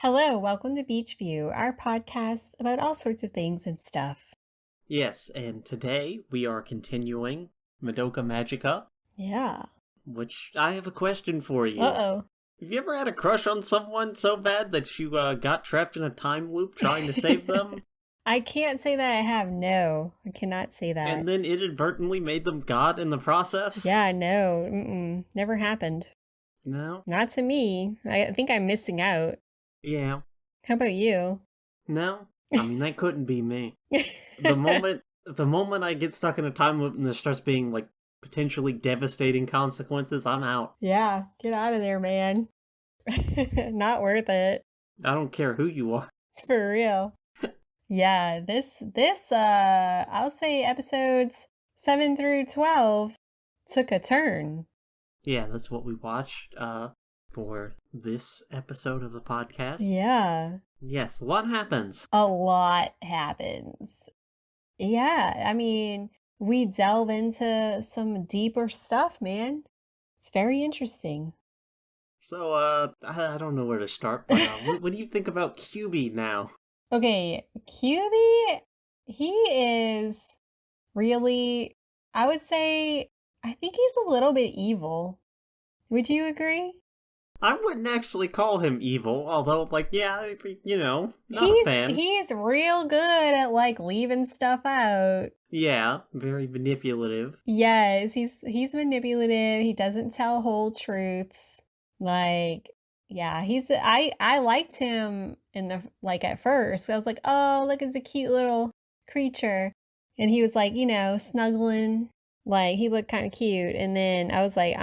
Hello, welcome to Beach View, our podcast about all sorts of things and stuff. Yes, and today we are continuing Madoka Magica, Yeah. which I have a question for you. Uh-oh. Have you ever had a crush on someone so bad that you got trapped in a time loop trying to save them? I can't say that I have. No, I cannot say that. And then inadvertently made them God in the process? Yeah, no. Never happened. No? Not to me. I think I'm missing out. Yeah. How about you? No? I mean, that couldn't be me. The moment I get stuck in a time loop and there starts being, like, potentially devastating consequences, I'm out. Yeah, get out of there, man. Not worth it. I don't care who you are. For real. Yeah, this I'll say episodes 7 through 12 took a turn. Yeah, that's what we watched for this episode of the podcast. Yeah. Yes, a lot happens. A lot happens. Yeah, I mean, we delve into some deeper stuff, man. It's very interesting. So, I don't know where to start, but what do you think about QB now? Okay, QB, he is really, I would say, I think he's a little bit evil. Would you agree? I wouldn't actually call him evil, although, like, yeah, not a fan. He's real good at, like, leaving stuff out. Yeah, very manipulative. Yes, he's manipulative. He doesn't tell whole truths. Like, yeah, I liked him at first. I was like, "Oh, look, it's a cute little creature." And he was like, snuggling. Like, he looked kind of cute. And then I was like,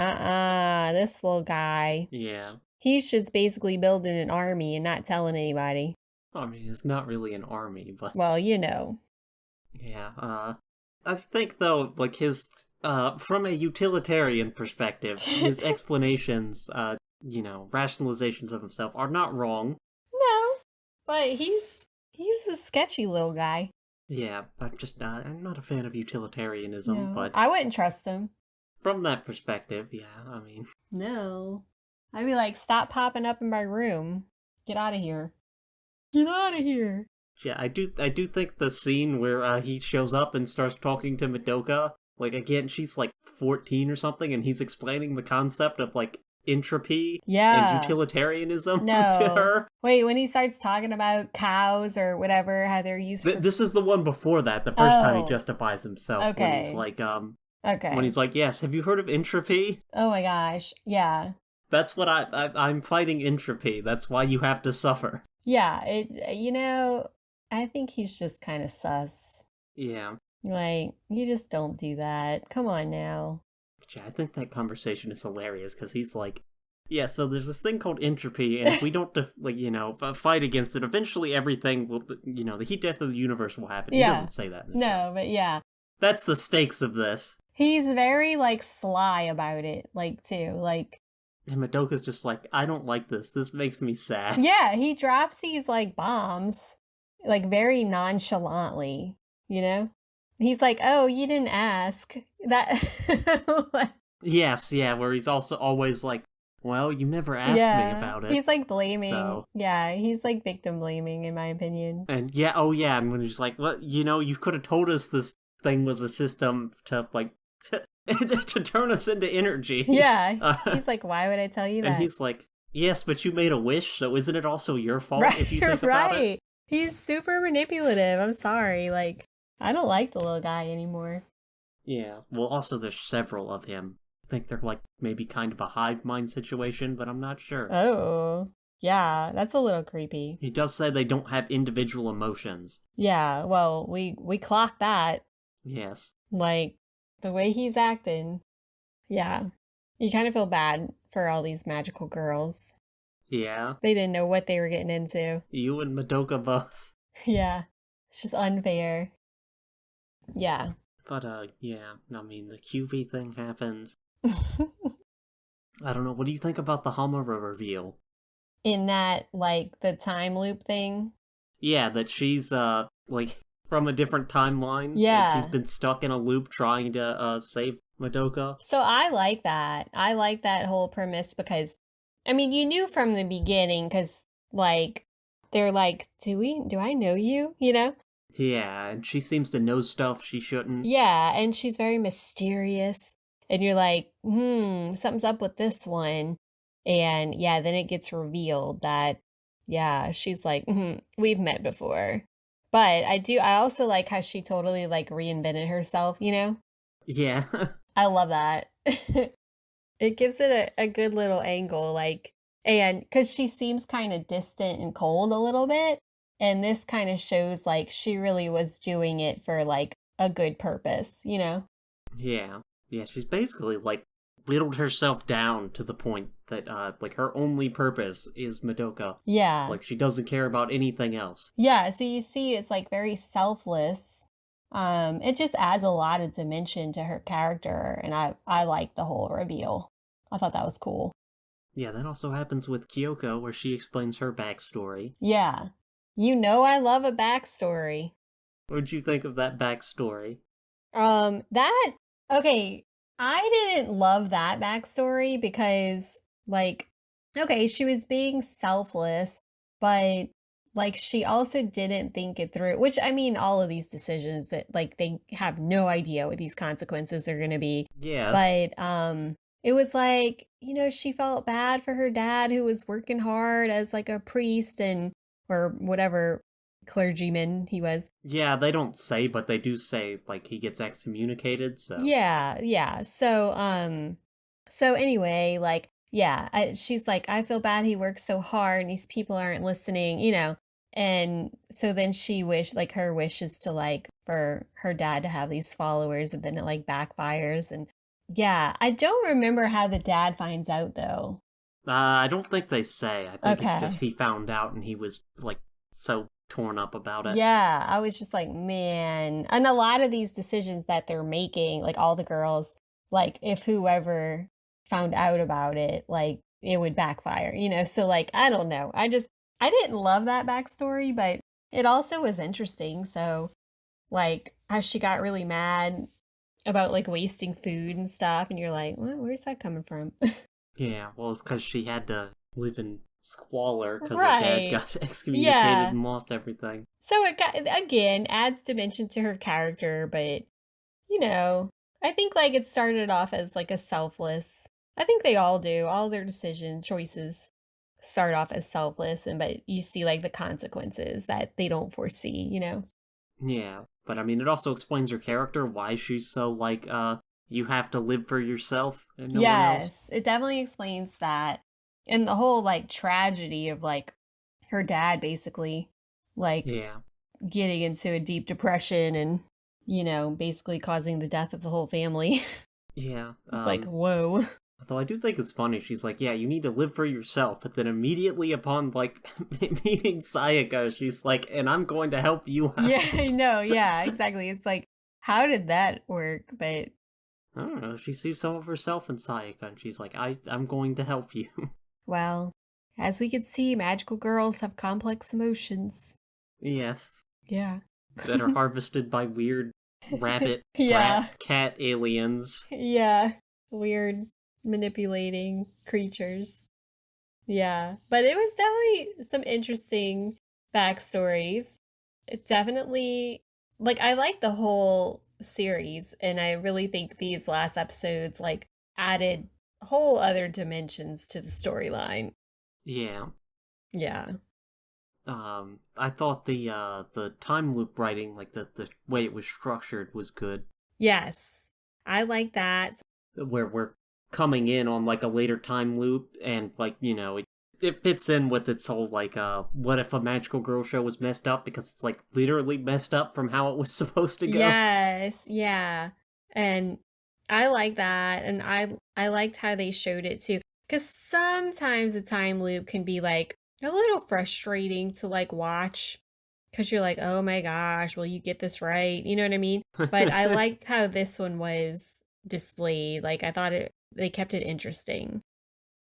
this little guy. Yeah. He's just basically building an army and not telling anybody. I mean, it's not really an army, but... Well, Yeah, I think, though, like, his, from a utilitarian perspective, his explanations, rationalizations of himself are not wrong. No, but he's a sketchy little guy. Yeah, I'm not a fan of utilitarianism, No, but... I wouldn't trust him. From that perspective, yeah, I mean... No. I'd be like, stop popping up in my room. Get out of here. Get out of here. Yeah, I do think the scene where he shows up and starts talking to Madoka, like, again, she's like 14 or something, and he's explaining the concept of, like, entropy and utilitarianism to her. Wait, when he starts talking about cows or whatever, how they're used for... This is the one before that, the first time he justifies himself. Okay. When he's like, Okay. When he's like, yes, have you heard of entropy? Oh my gosh, yeah. That's what I'm fighting entropy. That's why you have to suffer. Yeah, I think he's just kind of sus. Yeah. Like, you just don't do that. Come on now. Yeah, I think that conversation is hilarious because he's like, yeah, so there's this thing called entropy, and if we don't, fight against it, eventually everything will, the heat death of the universe will happen. Yeah. He doesn't say that. No, but yeah. That's the stakes of this. He's very, like, sly about it, like, too. Like... And Madoka's just like, I don't like this. This makes me sad. Yeah, he drops these, like, bombs, like, very nonchalantly, He's like, oh, you didn't ask. That... Yes, yeah, where he's also always like, well, you never asked me about it. He's, like, blaming. So... Yeah, he's, like, victim blaming, in my opinion. And and when he's like, well, you could have told us this thing was a system to, like, to turn us into energy. Yeah. He's like, why would I tell you that? And he's like, yes, but you made a wish, so isn't it also your fault if you think about it? He's super manipulative. I'm sorry. Like, I don't like the little guy anymore. Yeah. Well, also there's several of him. I think they're like maybe kind of a hive mind situation, but I'm not sure. Oh. Yeah, that's a little creepy. He does say they don't have individual emotions. Yeah, well, we clocked that. Yes. Like, the way he's acting, yeah. You kind of feel bad for all these magical girls. Yeah. They didn't know what they were getting into. You and Madoka both. Yeah. It's just unfair. Yeah. But, yeah. I mean, the QV thing happens. I don't know. What do you think about the Hamura reveal? In that, like, the time loop thing? Yeah, that she's, like... from a different timeline. Yeah. He's been stuck in a loop trying to save Madoka. So I like that. I like that whole premise because, I mean, you knew from the beginning because Like, they're like, do I know you? You know? Yeah, and she seems to know stuff she shouldn't. Yeah, and she's very mysterious, and you're like, something's up with this one." And yeah, then it gets revealed that, yeah, she's like, we've met before." But I also like how she totally like reinvented herself, you know? Yeah. I love that. It gives it a good little angle, like, and because she seems kind of distant and cold a little bit. And this kind of shows like she really was doing it for like a good purpose, you know? Yeah. Yeah, she's basically, like, whittled herself down to the point that, like, her only purpose is Madoka. Yeah. Like, she doesn't care about anything else. Yeah. So you see, it's like very selfless. It just adds a lot of dimension to her character, and I like the whole reveal. I thought that was cool. Yeah, that also happens with Kyoko, where she explains her backstory. Yeah. You know, I love a backstory. What'd you think of that backstory? That okay, I didn't love that backstory because, like, okay, she was being selfless, but, like, she also didn't think it through, which, I mean, all of these decisions that, like, they have no idea what these consequences are gonna be, Yes. but, it was like, she felt bad for her dad who was working hard as, like, a priest and or whatever clergyman he was. Yeah, they don't say, but they do say, like, he gets excommunicated, so. Yeah, yeah. So anyway, like, yeah, she's like, I feel bad he works so hard and these people aren't listening, you know. And so then like her wish is to like for her dad to have these followers, and then it like backfires. And yeah, I don't remember how the dad finds out though. I don't think they say. I think it's just Okay. he found out and he was, like, so torn up about it. Yeah, I was just like, man. And a lot of these decisions that they're making, like all the girls, like if whoever found out about it, like it would backfire, you know? So, like, I don't know. I didn't love that backstory, but it also was interesting. So, like, how she got really mad about like wasting food and stuff. And you're like, well, where's that coming from? Yeah, well, it's because she had to live in squalor because her dad Right. got excommunicated Yeah. and lost everything. So it got, again, adds dimension to her character, but you know, I think like it started off as like a selfless. I think they all do. All their choices start off as selfless, and but you see like the consequences that they don't foresee, you know? Yeah, but I mean, it also explains her character, why she's so, like, you have to live for yourself and no one else. Yes, it definitely explains that. And the whole like tragedy of like her dad basically like Yeah, getting into a deep depression and, basically causing the death of the whole family. yeah. It's like, whoa. Though I do think it's funny, she's like, yeah, you need to live for yourself, but then immediately upon, like, meeting Sayaka, she's like, and I'm going to help you Yeah, I out. know. Yeah, exactly. It's like, how did that work? But I don't know, she sees some of herself in Sayaka, and she's like, I'm going to help you. well, as we can see, magical girls have complex emotions. Yes. Yeah. That are harvested by weird rabbit, rat, Yeah. cat aliens. Yeah. Weird manipulating creatures. Yeah. But it was definitely some interesting backstories. It definitely, like, I like the whole series, and I really think these last episodes, like, added whole other dimensions to the storyline. Yeah. Yeah. I thought the time loop writing, like the way it was structured, was good. Yes. I like that. Where we're coming in on, like, a later time loop, and, like, it fits in with its whole, like, what if a magical girl show was messed up, because it's, like, literally messed up from how it was supposed to go. Yes. Yeah. And I like that. And I liked how they showed it too. Because sometimes a time loop can be like a little frustrating to like watch, because you're like, oh my gosh, will you get this right? You know what I mean? But I liked how this one was displayed. Like, I thought they kept it interesting.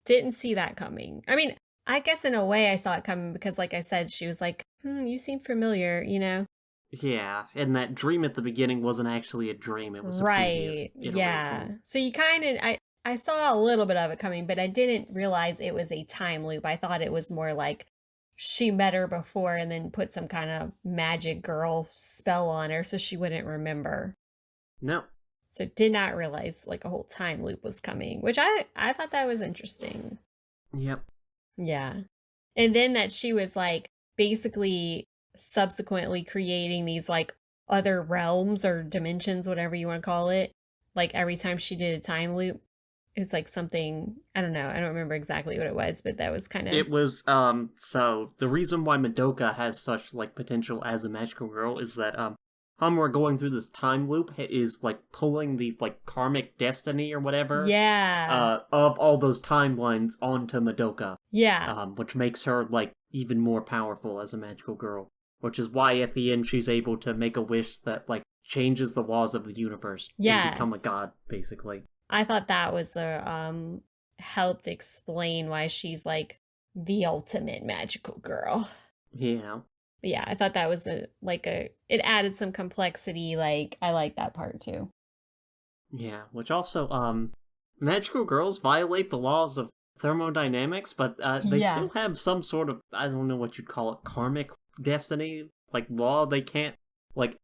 Didn't see that coming. I mean, I guess in a way I saw it coming because, like I said, she was like, you seem familiar, you know? Yeah, and that dream at the beginning wasn't actually a dream, it was a previous Right. Yeah. iteration. So you kind of I saw a little bit of it coming, but I didn't realize it was a time loop. I thought it was more like she met her before and then put some kind of magic girl spell on her so she wouldn't remember. No. So did not realize like a whole time loop was coming, which I thought that was interesting. Yep. Yeah. And then that she was like basically subsequently creating these like other realms or dimensions, whatever you want to call it. Like every time she did a time loop, it was like something, I don't know, I don't remember exactly what it was, but that was kind of. It was, so the reason why Madoka has such, like, potential as a magical girl is that, Hamura going through this time loop is, like, pulling the, like, karmic destiny or whatever, Yeah. of all those timelines onto Madoka. Yeah. Which makes her, like, even more powerful as a magical girl. Which is why at the end she's able to make a wish that, like, changes the laws of the universe and become a Yes. god, basically. I thought that was helped explain why she's like the ultimate magical girl. Yeah. Yeah, I thought that was it added some complexity, like I like that part too. Yeah, which also, magical girls violate the laws of thermodynamics, but, they Yeah. still have some sort of, I don't know what you'd call it, karmic destiny, like, law they can't, like,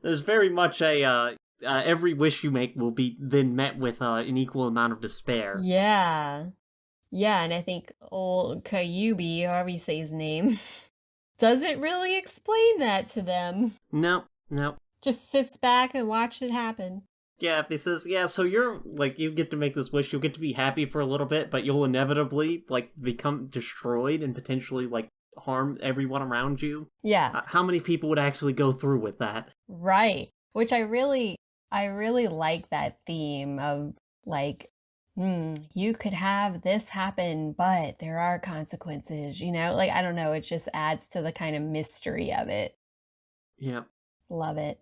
there's very much a, every wish you make will be then met with, an equal amount of despair. Yeah. Yeah, and I think old Kyubi, however you say his name, doesn't really explain that to them. No, no. Just sits back and watches it happen. Yeah, he says, yeah, so you're, like, you get to make this wish, you'll get to be happy for a little bit, but you'll inevitably, like, become destroyed and potentially, like, harm everyone around you. Yeah. How many people would actually go through with that? Right. Which I really like that theme of like, you could have this happen, but there are consequences, you know? Like, I don't know, it just adds to the kind of mystery of it. Yeah. Love it.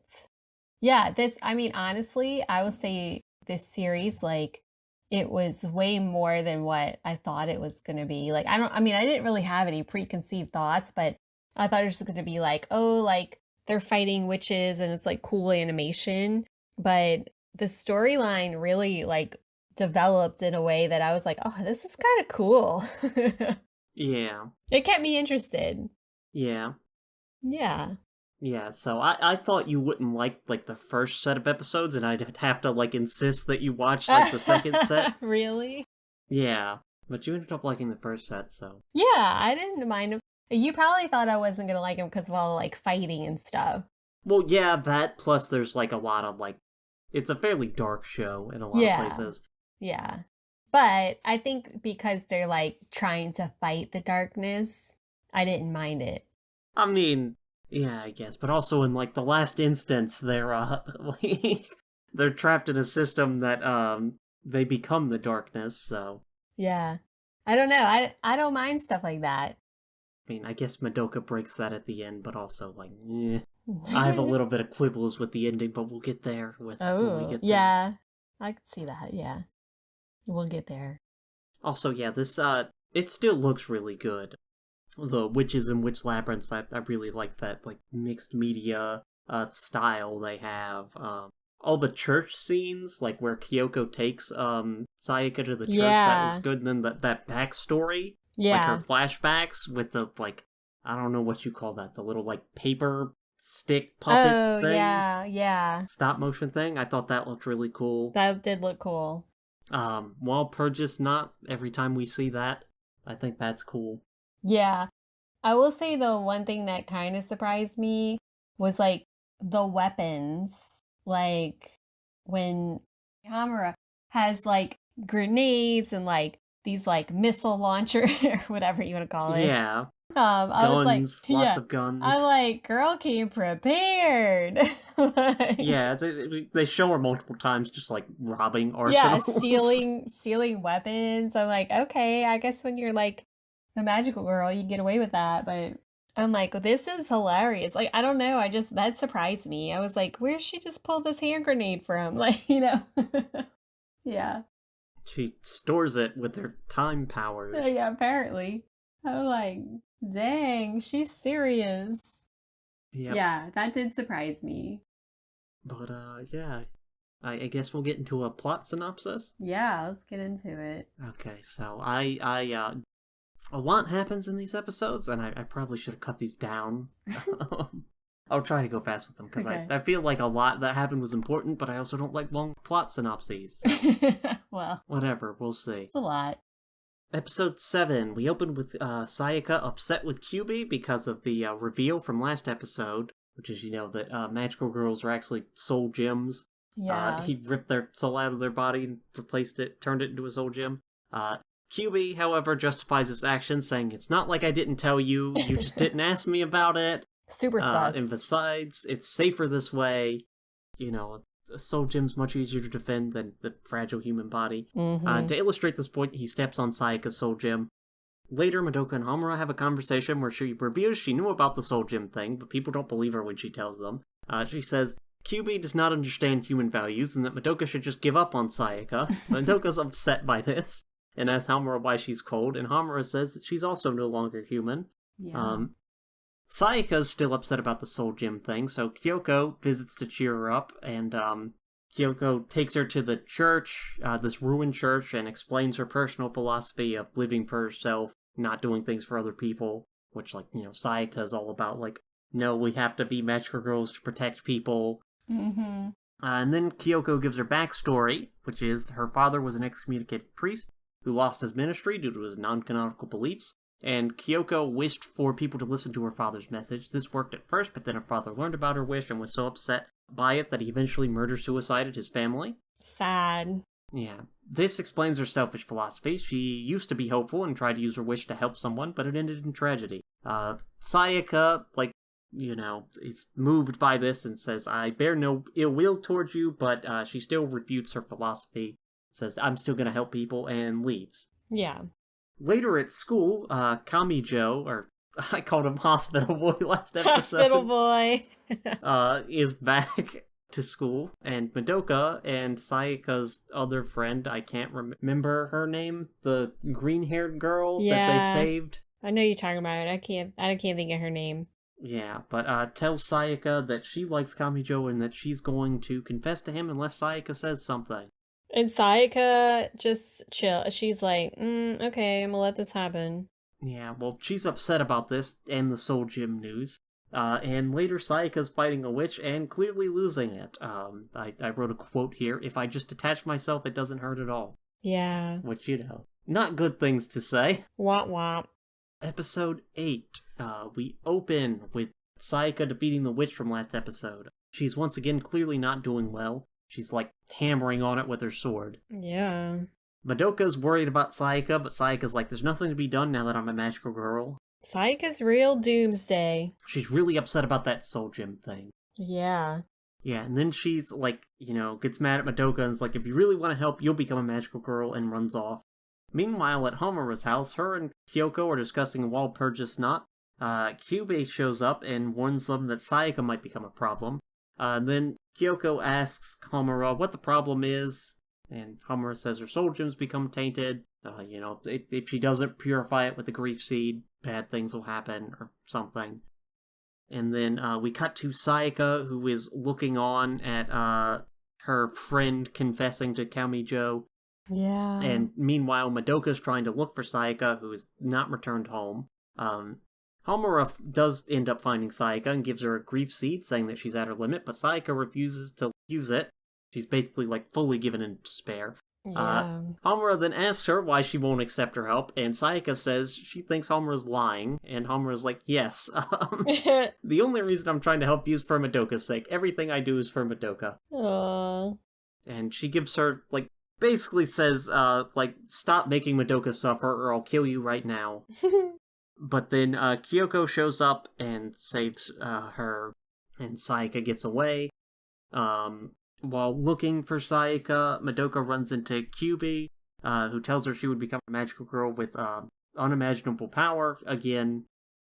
Yeah, I mean, honestly, I would say this series, like, it was way more than what I thought it was going to be. Like, I mean, I didn't really have any preconceived thoughts, but I thought it was just going to be like, oh, like, they're fighting witches and it's like cool animation. But the storyline really, like, developed in a way that I was like, oh, this is kind of cool. Yeah. It kept me interested. Yeah. Yeah. Yeah, so I thought you wouldn't like, the first set of episodes, and I'd have to, like, insist that you watch, like, the second set. Really? Yeah. But you ended up liking the first set, so. Yeah, I didn't mind him. You probably thought I wasn't gonna like him because of all the, like, fighting and stuff. Well, yeah, that, plus there's, like, a lot of, like, it's a fairly dark show in a lot of Yeah. places. Yeah. But I think because they're, like, trying to fight the darkness, I didn't mind it. I mean, yeah, I guess, but also in, like, the last instance, they're, like, they're trapped in a system that, they become the darkness, so. Yeah. I don't know, I don't mind stuff like that. I mean, I guess Madoka breaks that at the end, but also, like, I have a little bit of quibbles with the ending, but we'll get there when we Oh, get there. yeah. I could see that, yeah. We'll get there. Also, yeah, this, it still looks really good. The Witches and Witch Labyrinths, I really like that, like, mixed media, style they have. All the church scenes, like, where Kyoko takes, Sayaka to the church, that was good. And then that backstory, like, her flashbacks with the, like, I don't know what you call that, the little, like, paper stick puppets thing. Yeah. Stop motion thing. I thought that looked really cool. That did look cool. While Purchase not, every time we see that, I think that's cool. Yeah. I will say though, one thing that kind of surprised me was like the weapons. Like when Hamura has like grenades and like these like missile launcher or whatever you want to call it. Yeah. I was like, lots of guns. I'm like, girl came prepared. Yeah, they show her multiple times just like robbing arsenals. Yeah, stealing weapons. I'm like, okay, I guess when you're like a magical girl, you get away with that. But I'm like, well, this is hilarious. Like, I don't know. That surprised me. I was like, where'd she just pull this hand grenade from? Like, you know. Yeah. She stores it with her time powers. Yeah, apparently. I'm like, dang, she's serious. Yep. Yeah, that did surprise me. But, yeah. I guess we'll get into a plot synopsis? Yeah, let's get into it. Okay, so I a lot happens in these episodes, and I probably should have cut these down. I'll try to go fast with them, because I feel like a lot that happened was important, but I also don't like long plot synopses. So. Well. Whatever, we'll see. It's a lot. Episode 7, we opened with Sayaka upset with QB because of the reveal from last episode, which is, that magical girls are actually soul gems. Yeah. He ripped their soul out of their body and turned it into a soul gem. QB, however, justifies his actions, saying, "It's not like I didn't tell you, you just didn't ask me about it. Super sus. And besides, it's safer this way. A soul gem's much easier to defend than the fragile human body." Mm-hmm. To illustrate this point, he steps on Sayaka's soul gem. Later, Madoka and Homura have a conversation where she reveals she knew about the soul gem thing, but people don't believe her when she tells them. She says, QB does not understand human values and that Madoka should just give up on Sayaka. Madoka's upset by this and asks Homura why she's cold, and Homura says that she's also no longer human. Yeah. Sayaka's still upset about the soul gem thing, so Kyoko visits to cheer her up, and Kyoko takes her to the church, this ruined church, and explains her personal philosophy of living for herself, not doing things for other people, which, Sayaka's all about, no, we have to be magical girls to protect people. Mm-hmm. And then Kyoko gives her backstory, which is her father was an excommunicated priest who lost his ministry due to his non-canonical beliefs, and Kyoko wished for people to listen to her father's message. This worked at first, but then her father learned about her wish and was so upset by it that he eventually murder-suicided his family. Sad. Yeah. This explains her selfish philosophy. She used to be hopeful and tried to use her wish to help someone, but it ended in tragedy. Sayaka, is moved by this and says, "I bear no ill will towards you," but she still refutes her philosophy, says, "I'm still gonna help people," and leaves. Yeah. Later at school, Kamijo, or I called him Hospital Boy last episode. Hospital Boy. Is back to school, and Madoka and Sayaka's other friend, I can't remember her name, the green-haired girl that they saved. I know you're talking about it. I can't think of her name. Yeah, but tells Sayaka that she likes Kamijo and that she's going to confess to him unless Sayaka says something. And Sayaka just chill. She's like, okay, I'm gonna let this happen. Yeah, well, she's upset about this and the Soul Gym news. And later Sayaka's fighting a witch and clearly losing it. I wrote a quote here, "If I just detach myself, it doesn't hurt at all." Yeah. Which, not good things to say. Womp womp. Episode 8. We open with Sayaka defeating the witch from last episode. She's once again clearly not doing well. She's hammering on it with her sword. Yeah. Madoka's worried about Sayaka, but Sayaka's like, "There's nothing to be done now that I'm a magical girl." Sayaka's real doomsday. She's really upset about that soul gem thing. Yeah. Yeah, and then she's gets mad at Madoka and is like, "If you really want to help, you'll become a magical girl," and runs off. Meanwhile, at Homura's house, her and Kyoko are discussing a Walpurgis knot. Kyubei shows up and warns them that Sayaka might become a problem. Then Kyoko asks Homura what the problem is, and Homura says her soul gems become tainted. If she doesn't purify it with the grief seed, bad things will happen, or something. And then we cut to Sayaka, who is looking on at her friend confessing to Kamijo. Yeah. And meanwhile, Madoka's trying to look for Sayaka, who is not returned home. Homura does end up finding Sayaka and gives her a grief seed, saying that she's at her limit, but Sayaka refuses to use it. She's basically fully given in despair. Yeah. Homura then asks her why she won't accept her help, and Sayaka says she thinks Homura's lying, and Homura's like, "Yes, the only reason I'm trying to help you is for Madoka's sake. Everything I do is for Madoka." Aww. And she gives her, basically says, "Stop making Madoka suffer or I'll kill you right now." But then Kyoko shows up and saves her, and Sayaka gets away. While looking for Sayaka, Madoka runs into QB, who tells her she would become a magical girl with unimaginable power again.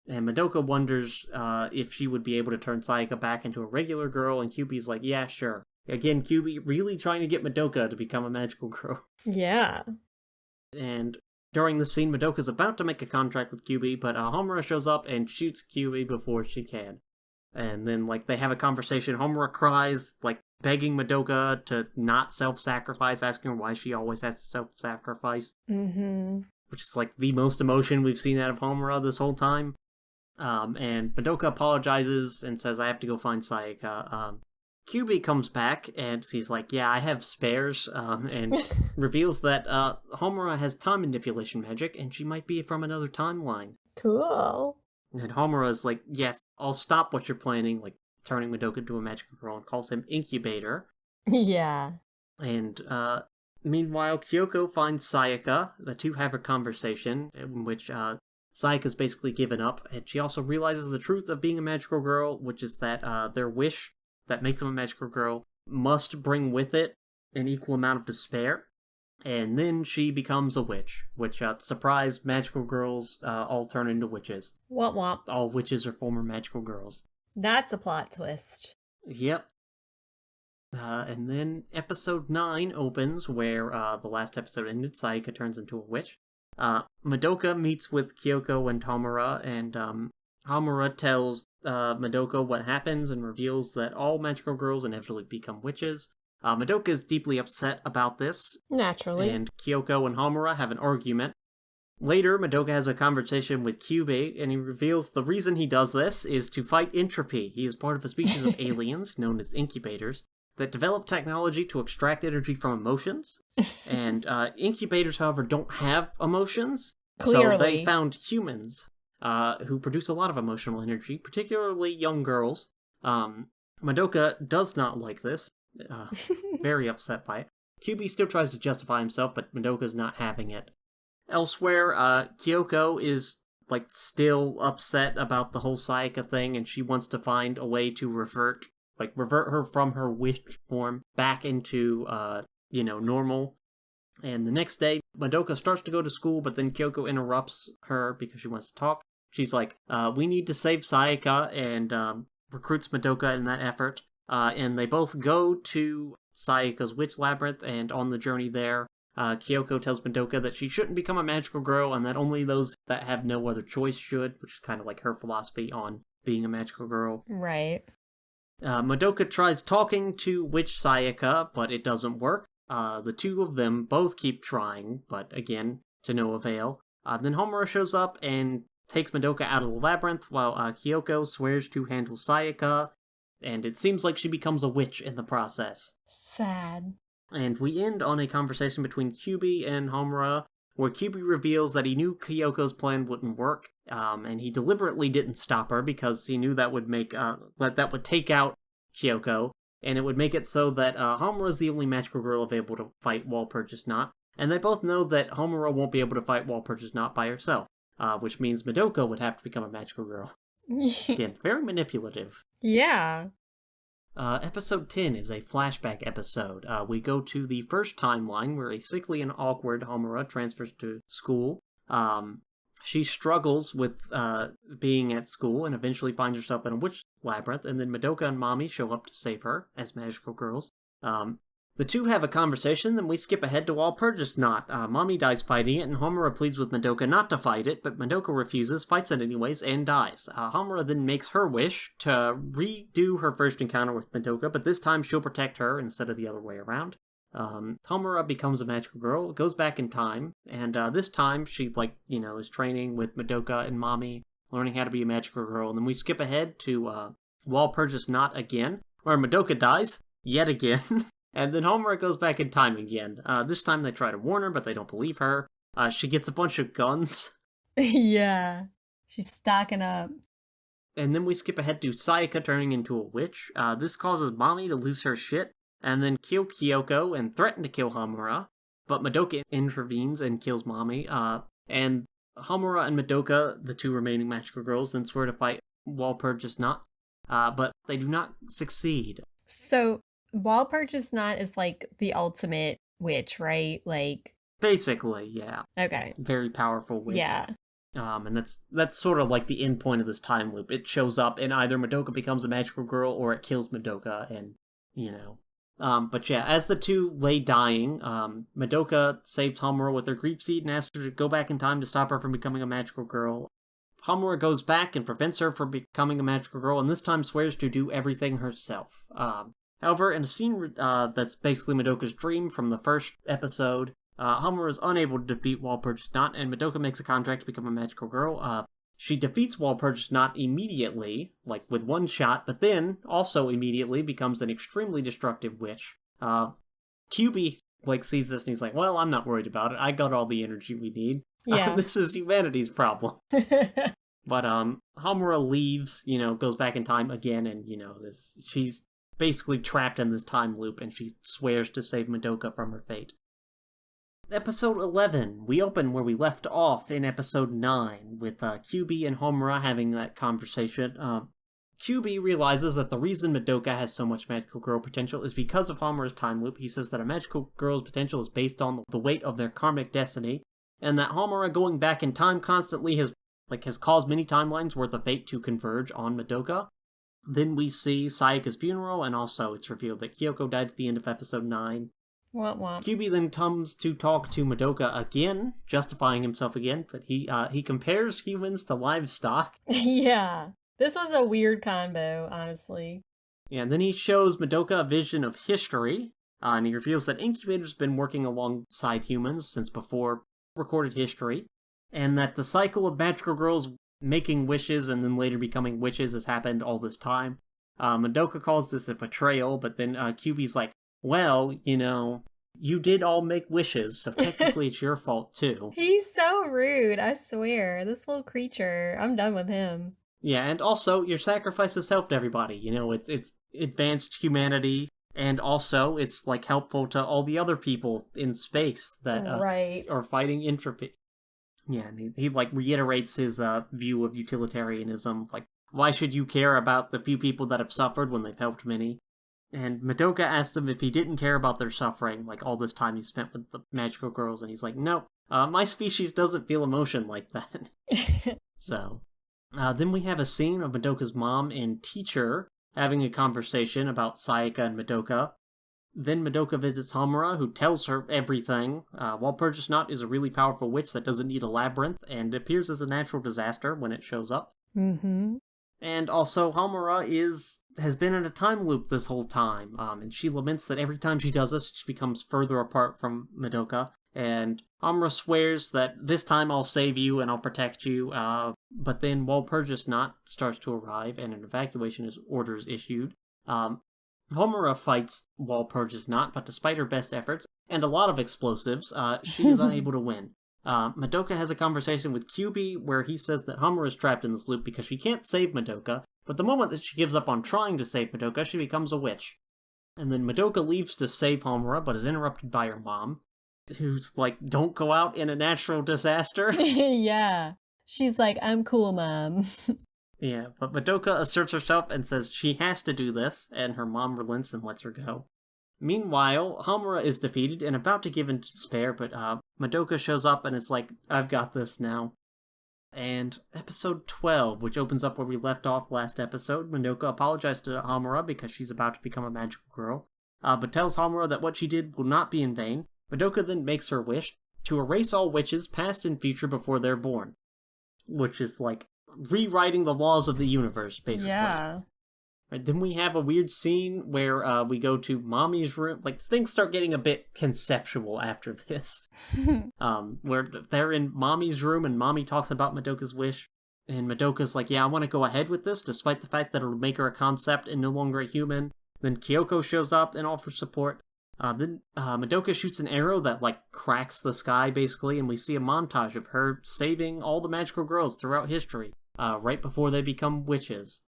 And Madoka wonders if she would be able to turn Sayaka back into a regular girl, and QB's like, "Yeah, sure." Again, QB really trying to get Madoka to become a magical girl. Yeah. And during the scene, Madoka's about to make a contract with QB, but Homura shows up and shoots QB before she can. And then, they have a conversation. Homura cries, begging Madoka to not self-sacrifice, asking her why she always has to self-sacrifice. Mm-hmm. which is like the most emotion we've seen out of Homura this whole time. And Madoka apologizes and says, I have to go find Sayaka. QB comes back and he's like, yeah, I have spares, and reveals that Homura has time manipulation magic and she might be from another timeline. Cool. And Homura's like, yes, I'll stop what you're planning, like turning Madoka into a magical girl, and calls him Incubator. Yeah. And meanwhile, Kyoko finds Sayaka. The two have a conversation in which Sayaka's basically given up, and she also realizes the truth of being a magical girl, which is that their wish that makes them a magical girl must bring with it an equal amount of despair. And then she becomes a witch, which, surprise, magical girls all turn into witches. Womp womp. All witches are former magical girls. That's a plot twist. Yep. And then episode 9 opens where the last episode ended. Sayaka turns into a witch. Madoka meets with Kyoko and Homura, and Homura tells Madoka what happens and reveals that all magical girls inevitably become witches. Madoka is deeply upset about this. Naturally. And Kyoko and Homura have an argument. Later, Madoka has a conversation with Kyubey, and he reveals the reason he does this is to fight entropy. He is part of a species of aliens, known as incubators, that develop technology to extract energy from emotions. And incubators, however, don't have emotions. Clearly. So they found humans who produce a lot of emotional energy, particularly young girls. Madoka does not like this. Very upset by it. QB still tries to justify himself, but Madoka's not having it. Elsewhere, Kyoko is still upset about the whole Sayaka thing, and she wants to find a way to revert her from her witch form back into normal. And the next day, Madoka starts to go to school, but then Kyoko interrupts her because she wants to talk. She's like, we need to save Sayaka, and recruits Madoka in that effort. And they both go to Sayaka's witch labyrinth, and on the journey there, Kyoko tells Madoka that she shouldn't become a magical girl, and that only those that have no other choice should, which is kind of like her philosophy on being a magical girl. Right. Madoka tries talking to witch Sayaka, but it doesn't work. The two of them both keep trying, but again, to no avail. Then Homura shows up and takes Madoka out of the labyrinth, while Kyoko swears to handle Sayaka, and it seems like she becomes a witch in the process. Sad. And we end on a conversation between Kyubi and Homura, where Kyubi reveals that he knew Kyoko's plan wouldn't work, and he deliberately didn't stop her because he knew that would make that would take out Kyoko, and it would make it so that Homura is the only magical girl available to fight Walpurgis Not, and they both know that Homura won't be able to fight Walpurgis Not by herself, which means Madoka would have to become a magical girl. Again, very manipulative. Yeah. Episode 10 is a flashback episode. We go to the first timeline where a sickly and awkward Homura transfers to school. She struggles with being at school and eventually finds herself in a witch labyrinth, and then Madoka and Mami show up to save her as magical girls. The two have a conversation, then we skip ahead to Walpurgis Not. Mami dies fighting it, and Homura pleads with Madoka not to fight it, but Madoka refuses, fights it anyways, and dies. Homura then makes her wish to redo her first encounter with Madoka, but this time she'll protect her instead of the other way around. Homura becomes a magical girl, goes back in time, and this time she, is training with Madoka and Mami, learning how to be a magical girl, and then we skip ahead to Walpurgis Not again, where Madoka dies, yet again. And then Homura goes back in time again. This time they try to warn her, but they don't believe her. She gets a bunch of guns. Yeah. She's stocking up. And then we skip ahead to Sayaka turning into a witch. This causes Mami to lose her shit, and then kill Kyoko and threaten to kill Homura. But Madoka intervenes and kills Mami. And Homura and Madoka, the two remaining magical girls, then swear to fight Walpurgis Not. But they do not succeed. So Walpurgis Not is the ultimate witch, right? Basically, yeah. Okay. Very powerful witch. Yeah. And that's sort of like the end point of this time loop. It shows up and either Madoka becomes a magical girl or it kills Madoka, and but yeah, as the two lay dying, Madoka saves Homura with her grief seed and asks her to go back in time to stop her from becoming a magical girl. Homura goes back and prevents her from becoming a magical girl, and this time swears to do everything herself. However, in a scene that's basically Madoka's dream from the first episode, Hamura is unable to defeat Walpurgis Not, and Madoka makes a contract to become a magical girl. She defeats Walpurgis Not immediately, like with one shot, but then also immediately becomes an extremely destructive witch. QB sees this and he's like, well, I'm not worried about it. I got all the energy we need. Yeah. This is humanity's problem. But Hamura leaves, goes back in time again, and she's basically trapped in this time loop, and she swears to save Madoka from her fate. Episode 11, we open where we left off in episode 9, with QB and Homura having that conversation. QB realizes that the reason Madoka has so much magical girl potential is because of Homura's time loop. He says that a magical girl's potential is based on the weight of their karmic destiny, and that Homura going back in time constantly has caused many timelines worth of fate to converge on Madoka. Then we see Sayaka's funeral, and also it's revealed that Kyoko died at the end of episode 9. Womp womp. QB then comes to talk to Madoka again, justifying himself again, but he compares humans to livestock. Yeah, this was a weird combo, honestly. Yeah, and then he shows Madoka a vision of history, and he reveals that Incubator's been working alongside humans since before recorded history, and that the cycle of magical girls making wishes and then later becoming witches has happened all this time. Madoka calls this a betrayal, but then QB's like, well, you did all make wishes, so technically it's your fault too. He's so rude, I swear. This little creature, I'm done with him. Yeah, and also, your sacrifices helped everybody. It's advanced humanity, and also it's, helpful to all the other people in space that are fighting entropy. Yeah, and he reiterates his view of utilitarianism, why should you care about the few people that have suffered when they've helped many? And Madoka asked him if he didn't care about their suffering, all this time he spent with the magical girls, and he's like, no, my species doesn't feel emotion like that. So, then we have a scene of Madoka's mom and teacher having a conversation about Sayaka and Madoka. Then Madoka visits Homura, who tells her everything. Walpurgis Not is a really powerful witch that doesn't need a labyrinth, and appears as a natural disaster when it shows up. Mm-hmm. And also, Homura has been in a time loop this whole time, and she laments that every time she does this, she becomes further apart from Madoka, and Homura swears that this time I'll save you and I'll protect you, but then Walpurgis Not starts to arrive, and an evacuation order is issued. Homura fights Walpurgis Not, but despite her best efforts, and a lot of explosives, she is unable to win. Madoka has a conversation with QB where he says that Homura is trapped in this loop because she can't save Madoka, but the moment that she gives up on trying to save Madoka, she becomes a witch. And then Madoka leaves to save Homura, but is interrupted by her mom, who's like, don't go out in a natural disaster. Yeah. She's like, I'm cool, Mom. Yeah, but Madoka asserts herself and says she has to do this, and her mom relents and lets her go. Meanwhile, Homura is defeated and about to give in to despair, but Madoka shows up and it's like, I've got this now. And episode 12, which opens up where we left off last episode, Madoka apologizes to Homura because she's about to become a magical girl, but tells Homura that what she did will not be in vain. Madoka then makes her wish to erase all witches, past and future, before they're born. Which is rewriting the laws of the universe, basically. Yeah. Right, then we have a weird scene where we go to Mommy's room. Things start getting a bit conceptual after this. Where they're in Mommy's room and Mommy talks about Madoka's wish. And Madoka's like, yeah, I want to go ahead with this, despite the fact that it'll make her a concept and no longer a human. Then Kyoko shows up and offers support. Then Madoka shoots an arrow that, cracks the sky, basically, and we see a montage of her saving all the magical girls throughout history, right before they become witches.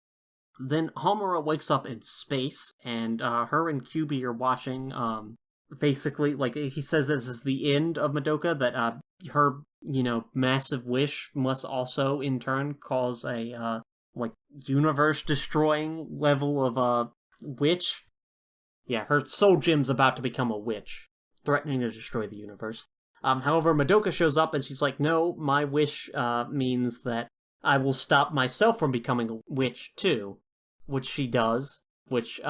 Then Homura wakes up in space, and her and QB are watching, basically, he says this is the end of Madoka, that her, massive wish must also, in turn, cause a, universe-destroying level of, witch. Yeah, her soul gem's about to become a witch, threatening to destroy the universe. However, Madoka shows up, and she's like, no, my wish, means that I will stop myself from becoming a witch, too. Which she does, which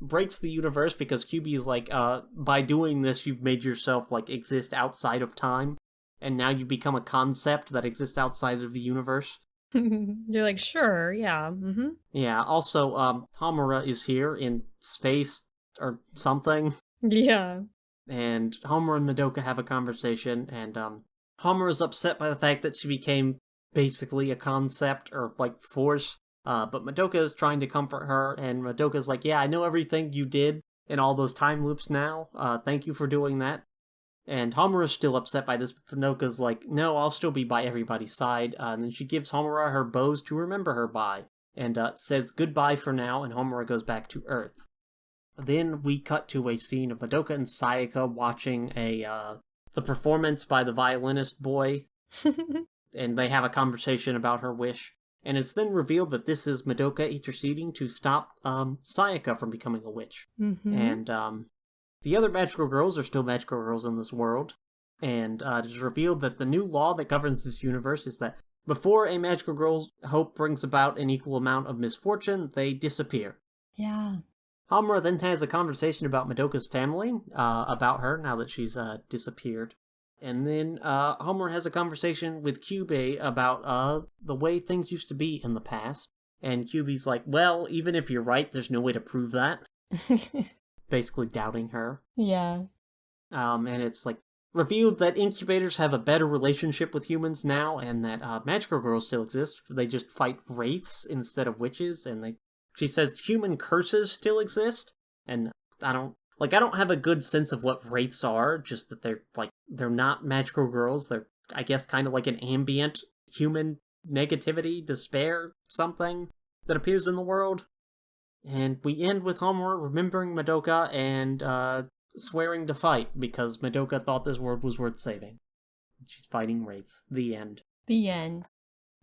breaks the universe because QB is like, by doing this, you've made yourself, exist outside of time, and now you've become a concept that exists outside of the universe. You're like, sure, yeah. Mm-hmm. Yeah, also, Homura is here in space or something. Yeah. and Homer and Madoka have a conversation, and Homer is upset by the fact that she became basically a concept or like force. But Madoka is trying to comfort her, and Madoka's like, "Yeah, I know everything you did in all those time loops now. Thank you for doing that." And Homer is still upset by this, but Madoka's like, "No, I'll still be by everybody's side." And then she gives Homura her bows to remember her by, and says goodbye for now, and Homura goes back to Earth. Then we cut to a scene of Madoka and Sayaka watching the performance by the violinist boy, and they have a conversation about her wish. And it's then revealed that this is Madoka interceding to stop Sayaka from becoming a witch. Mm-hmm. And the other magical girls are still magical girls in this world. And it is revealed that the new law that governs this universe is that before a magical girl's hope brings about an equal amount of misfortune, they disappear. Yeah. Homura then has a conversation about Madoka's family, about her, now that she's disappeared. And then Homura has a conversation with Kyubey about the way things used to be in the past. And Kyubey's like, well, even if you're right, there's no way to prove that. Basically doubting her. Yeah. And it's like revealed that incubators have a better relationship with humans now, and that magical girls still exist. They just fight wraiths instead of witches, and she says human curses still exist, and I don't have a good sense of what wraiths are, just that they're not magical girls. They're, I guess, kind of like an ambient human negativity, despair, something that appears in the world. And we end with Homer remembering Madoka and swearing to fight because Madoka thought this world was worth saving. She's fighting wraiths. The end. The end.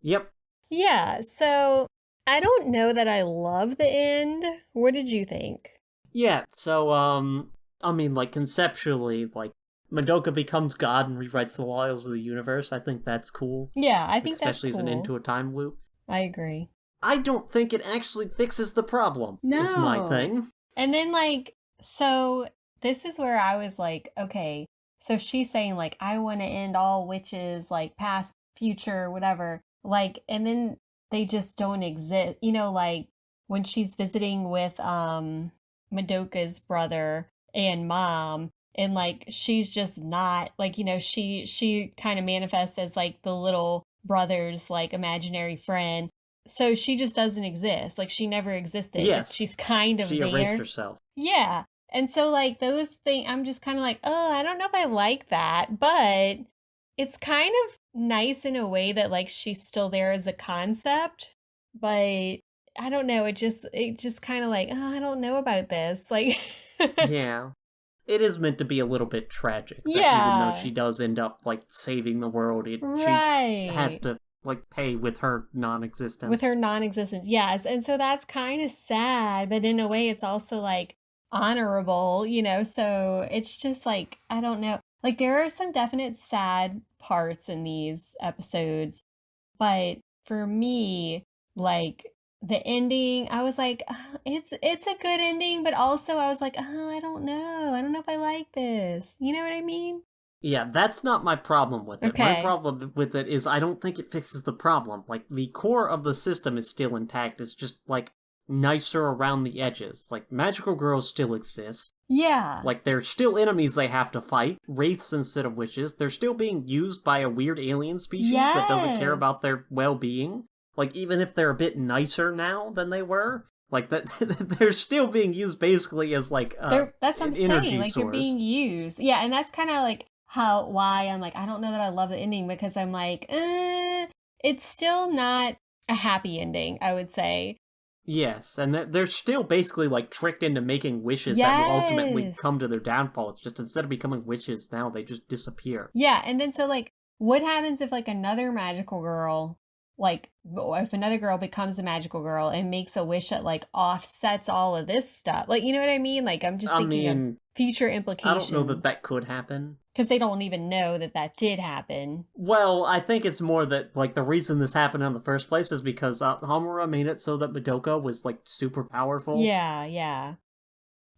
Yep. Yeah, so I don't know that I love the end. What did you think? Yeah, so, I mean, like, conceptually, like, Madoka becomes God and rewrites the laws of the universe. I think that's cool. Yeah, I think that's cool. Especially as an end to a time loop. I agree. I don't think it actually fixes the problem, is my thing. And then, like, so this is where I was like, okay, so she's saying, like, I want to end all witches, like, past, future, whatever. Like, and then they just don't exist. You know, like, when she's visiting with Madoka's brother and mom, and, like, she's just not, like, you know, she kind of manifests as, like, the little brother's, like, imaginary friend. So she just doesn't exist. Like, she never existed. Yes. But she's kind of she there. She erased herself. Yeah. And so, like, those things, I'm just kind of like, oh, I don't know if I like that. But it's kind of nice in a way that, like, she's still there as a concept. But I don't know. It just kind of like, oh, I don't know about this. Like, yeah. It is meant to be a little bit tragic. That yeah. Even though she does end up, like, saving the world, she has to, like, pay with her non-existence. With her non-existence, yes. And so that's kind of sad, but in a way it's also, like, honorable, you know? So it's just, like, I don't know. Like, there are some definite sad parts in these episodes, but for me, like, the ending, I was like, it's a good ending, but also I was like, oh, I don't know. I don't know if I like this. You know what I mean? Yeah, that's not my problem with it. Okay. My problem with it is I don't think it fixes the problem. Like, the core of the system is still intact. It's just, like, nicer around the edges. Like, magical girls still exist. Yeah. Like, they're still enemies they have to fight. Wraiths instead of witches. They're still being used by a weird alien species that doesn't care about their well-being. Like, even if they're a bit nicer now than they were, like, that they're still being used basically as, like, that's what I'm saying. Like, you're being used. Yeah, and that's kind of, like, why I'm like, I don't know that I love the ending, because I'm like, it's still not a happy ending, I would say. Yes, and they're still basically, like, tricked into making wishes that will ultimately come to their downfall. It's just instead of becoming witches now, they just disappear. Yeah, and then so, like, what happens if, like, another magical girl, like, if another girl becomes a magical girl and makes a wish that, like, offsets all of this stuff? Like, you know what I mean? Like, I'm just thinking of future implications. I don't know that could happen. Because they don't even know that did happen. Well, I think it's more that, like, the reason this happened in the first place is because Homura made it so that Madoka was, like, super powerful. Yeah.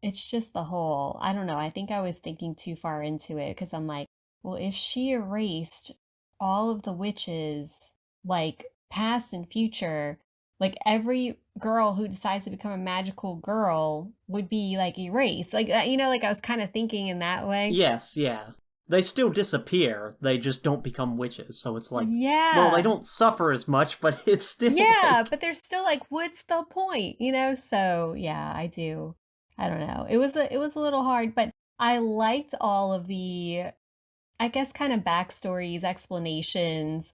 It's just the whole, I don't know, I think I was thinking too far into it, because I'm like, well, if she erased all of the witches, like, past and future, like every girl who decides to become a magical girl would be like erased. Like like I was kind of thinking in that way. Yes, yeah. They still disappear. They just don't become witches. So it's like, well, they Yeah. don't suffer as much, but it's still Yeah, like, but they're still like, what's the point? So yeah, I do. I don't know. It was a little hard, but I liked all of the, I guess, kind of backstories, explanations.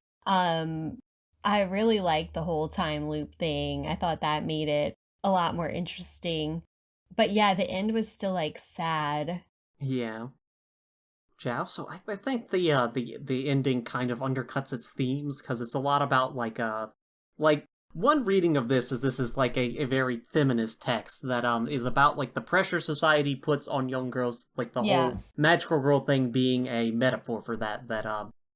I really liked the whole time loop thing. I thought that made it a lot more interesting. But yeah, the end was still like sad. yeah. Yeah, so I think the ending kind of undercuts its themes because it's a lot about like one reading of this is like a very feminist text that is about like the pressure society puts on young girls, like the Yeah. whole magical girl thing being a metaphor for that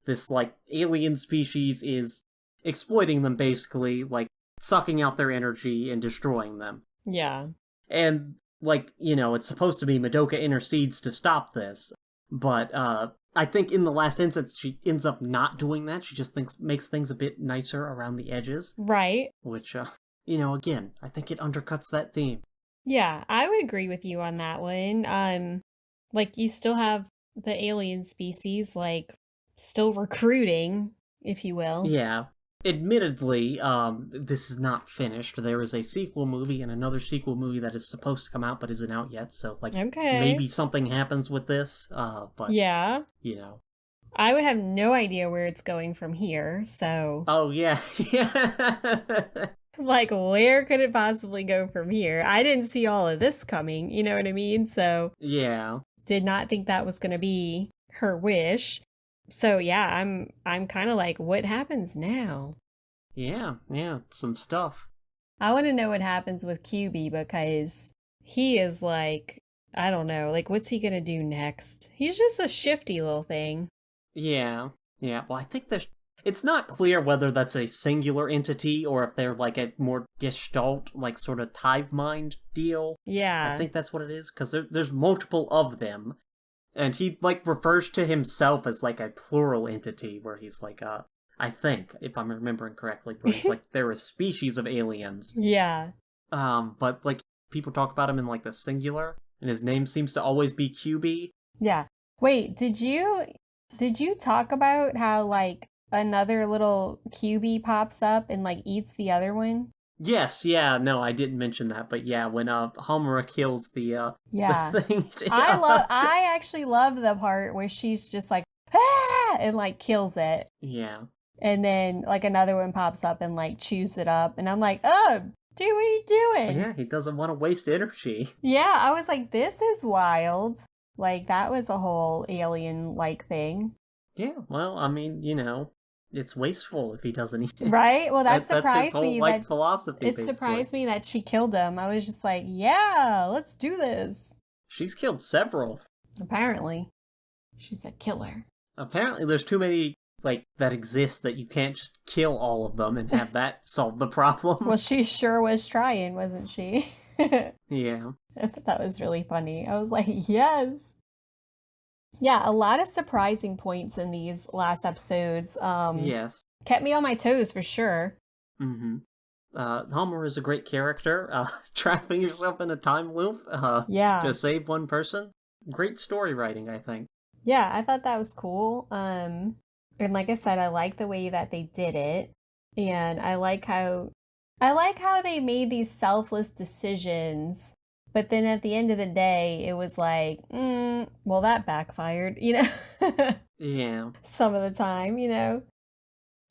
this like alien species is exploiting them, basically like sucking out their energy and destroying them. Yeah. And like, it's supposed to be Madoka intercedes to stop this, but I think in the last instance she ends up not doing that. She just makes things a bit nicer around the edges, Right. which again, I think it undercuts that theme. Yeah, I would agree with you on that one. Like you still have the alien species like still recruiting, if you will. Yeah. Admittedly, this is not finished. There is a sequel movie and another sequel movie that is supposed to come out but isn't out yet. So, like, Okay. maybe something happens with this. But Yeah. you know. I would have no idea where it's going from here. So, Oh yeah, yeah. like, where could it possibly go from here? I didn't see all of this coming. You know what I mean? So, Yeah. did not think that was going to be her wish. So, yeah, I'm kind of like, what happens now? Yeah, yeah, some stuff. I want to know what happens with QB because he is like, I don't know, like, what's he going to do next? He's just a shifty little thing. Yeah. Yeah, well, I think there's it's not clear whether that's a singular entity or if they're like a more gestalt, like sort of hive mind deal. I Yeah. think that's what it is, because there's multiple of them. And he like refers to himself as like a plural entity where he's like I think, if I'm remembering correctly, where he's like they're a species of aliens. Yeah. But like people talk about him in like the singular, and his name seems to always be QB. Yeah. Wait, did you talk about how like another little QB pops up and like eats the other one? Yes, yeah, no, I didn't mention that, but yeah, when Homura kills the Yeah. thing, I actually love the part where she's just like ah! And like kills it. yeah, And then like another one pops up and like chews it up and I'm like, "Oh, dude, what are you doing?" yeah, he doesn't want to waste energy. Yeah, I was like, "This is wild." Like that was a whole alien like thing. Yeah, well, I mean, it's wasteful if he doesn't eat it. Right? Well, that That's his surprised whole me like that philosophy, it basically. surprised me that she killed him. I was just like, "Yeah, let's do this." She's killed several. Apparently, she's a killer. Apparently, there's too many like that exist that you can't just kill all of them and have that solve the Well, problem. she sure was trying, wasn't she? I Yeah. thought that was really funny. I was like, "Yes." Yeah, a lot of surprising points in these last episodes. Yes. Kept me on my toes for sure. Mm-hmm. Homer is a great character. Trapping yourself in a time loop Yeah. to save one person. Great story writing, I think. Yeah, I thought that was cool. And like I said, I like the way that they did it. And I like how they made these selfless decisions. But then at the end of the day, it was like, well, that backfired, Yeah. some of the time.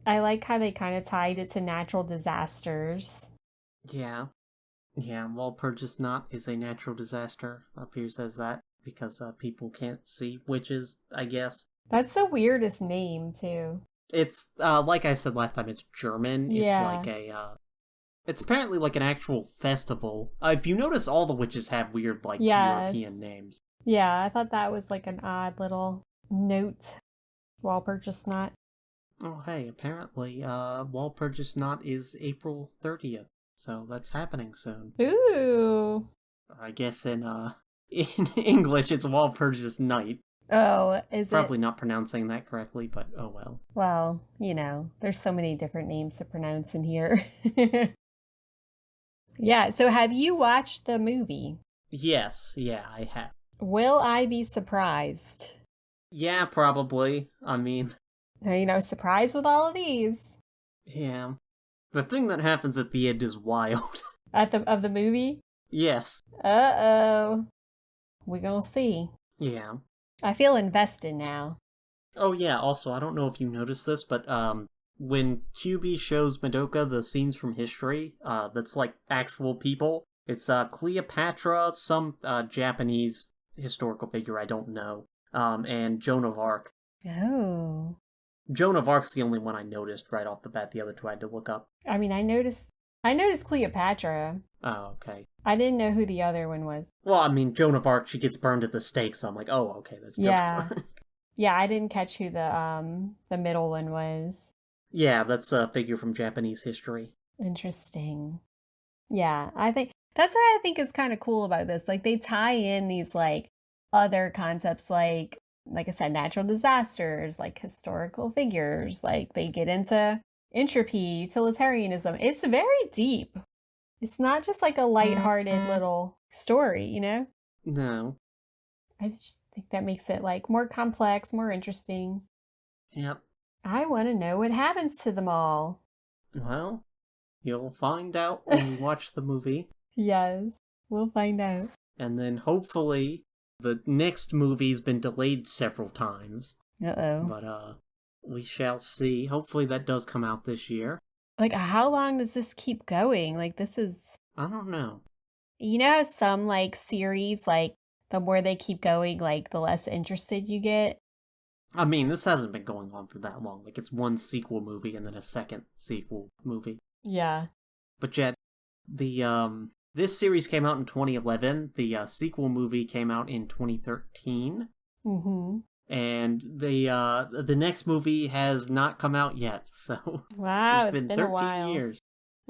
I like how they kind of tied it to natural disasters. Yeah. Yeah, Walpurgis Knot is a natural disaster. Appears as that because people can't see witches, I guess. That's the weirdest name, too. It's like I said last time, it's German. It's like Yeah. it's apparently like an actual festival. If you notice, all the witches have weird like European Yes. names. Yeah, I thought that was like an odd little note. Walpurgis Knot. Oh hey, apparently Walpurgis Knot is April 30th, so that's happening soon. Ooh. I guess in in English it's Walpurgis Night. Oh, is it? Probably not pronouncing that correctly, but oh well. Well, there's so many different names to pronounce in here. Yeah, so have you watched the movie? Yes, yeah, I have. Will I be surprised? Yeah, probably. Surprised with all of these Yeah. The thing that happens at the end is wild. of the movie. Yes. Uh-oh. We're gonna see. Yeah. I feel invested now. Oh yeah, also, I don't know if you noticed this, but when QB shows Madoka the scenes from history, that's like actual people, it's Cleopatra, some Japanese historical figure I don't know, and Joan of Arc. Oh. Joan of Arc's the only one I noticed right off the bat. The other two I had to look up. I mean, I noticed Cleopatra. Oh, okay. I didn't know who the other one was. Well, I mean, Joan of Arc, she gets burned at the stake, so I'm like, oh, okay, that's Joan of Yeah. Arc. Yeah, I didn't catch who the middle one was. Yeah, that's a figure from Japanese history. Interesting. Yeah, I think that's what I think is kind of cool about this. Like they tie in these like other concepts like I said, natural disasters, like historical figures, like they get into entropy, utilitarianism. It's very deep. It's not just like a lighthearted little story, you know? No. I just think that makes it like more complex, more interesting. Yep. I want to know what happens to them all. Well, you'll find out when we watch the movie. Yes, we'll find out. And then hopefully the next movie's been delayed several times. Uh-oh. But we shall see. Hopefully that does come out this year. Like, how long does this keep going? Like, this is. I don't know. You know how some, like, series, like, the more they keep going, like, the less interested you get? I mean, this hasn't been going on for that long. Like, it's one sequel movie and then a second sequel movie. Yeah. But Jet, this series came out in 2011. The sequel movie came out in 2013. Mm-hmm. And the next movie has not come out yet. So Wow, it's it's been been 13 a while. years.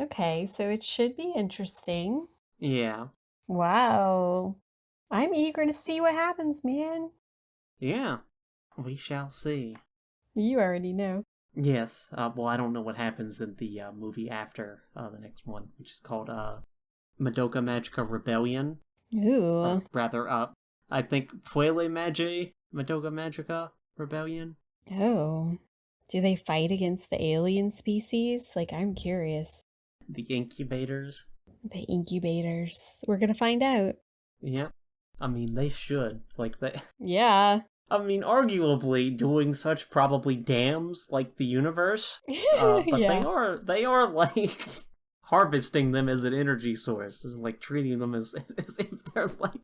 Okay, so it should be interesting. Yeah. Wow. I'm eager to see what happens, man. Yeah. We shall see. You already know. Yes. Well, I don't know what happens in the movie after the next one, which is called Madoka Magica Rebellion. Ooh. Or rather, I think Puella Magi Madoka Magica Rebellion. Oh. Do they fight against the alien species? Like, I'm curious. The Incubators. The incubators. We're gonna find out. Yep. I mean, they should. Like, they. Yeah. I mean, arguably doing such probably damns like the universe, but Yeah. they are like harvesting them as an energy source, like treating them as if they're like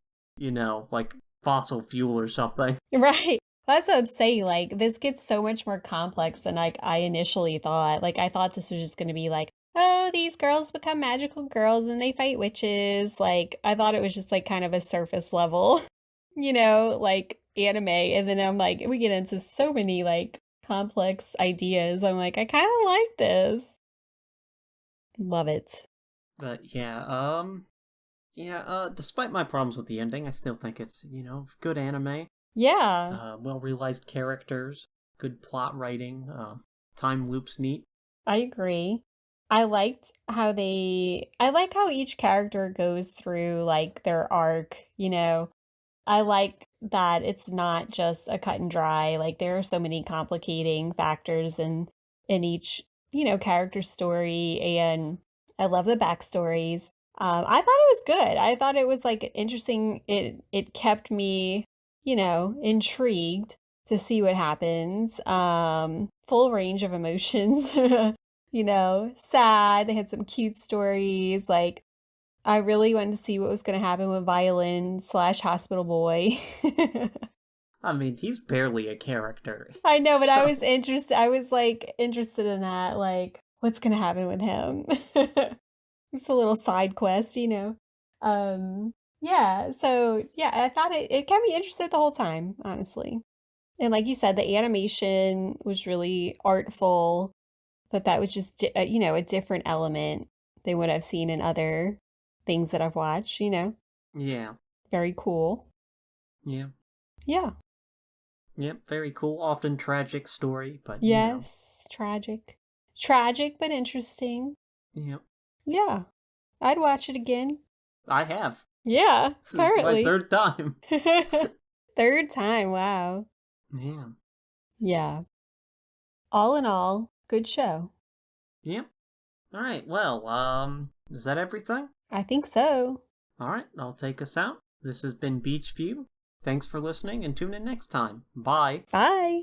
like fossil fuel or something. Right. That's what I'm saying. Like, this gets so much more complex than like I initially thought. Like, I thought this was just gonna be like, oh, these girls become magical girls and they fight witches. Like, I thought it was just like kind of a surface level, like anime. And then I'm like, we get into so many like complex ideas. I'm like, I kind of like this. Love it. But despite my problems with the ending, I still think it's good anime. Yeah. Well realized characters, good plot writing, time loops neat. I agree. I like how each character goes through like their arc, I like that it's not just a cut and dry. Like there are so many complicating factors in each, character story, and I love the backstories. I thought it was good. I thought it was like interesting. It kept me, intrigued to see what happens. Full range of emotions. Sad. They had some cute stories. Like I really wanted to see what was going to happen with Violin/Hospital Boy. I mean, he's barely a character. I know, but I was interested. I was like interested in that. Like, what's going to happen with him? Just a little side quest, Yeah. So yeah, I thought it kept me interested the whole time, honestly. And like you said, the animation was really artful. That was just a different element than what I've seen in other things that I've watched, Yeah. Very cool. Yeah. Yeah. Yep, very cool. Often tragic story, but yes, tragic. Tragic but interesting. Yep. Yeah. I'd watch it again. I have. Yeah, This is my apparently. third time. Third time, wow. Yeah. Yeah. All in all, good show. Yep. Alright, well, is that everything? I think so. Alright, I'll take us out. This has been Beach View. Thanks for listening and tune in next time. Bye. Bye.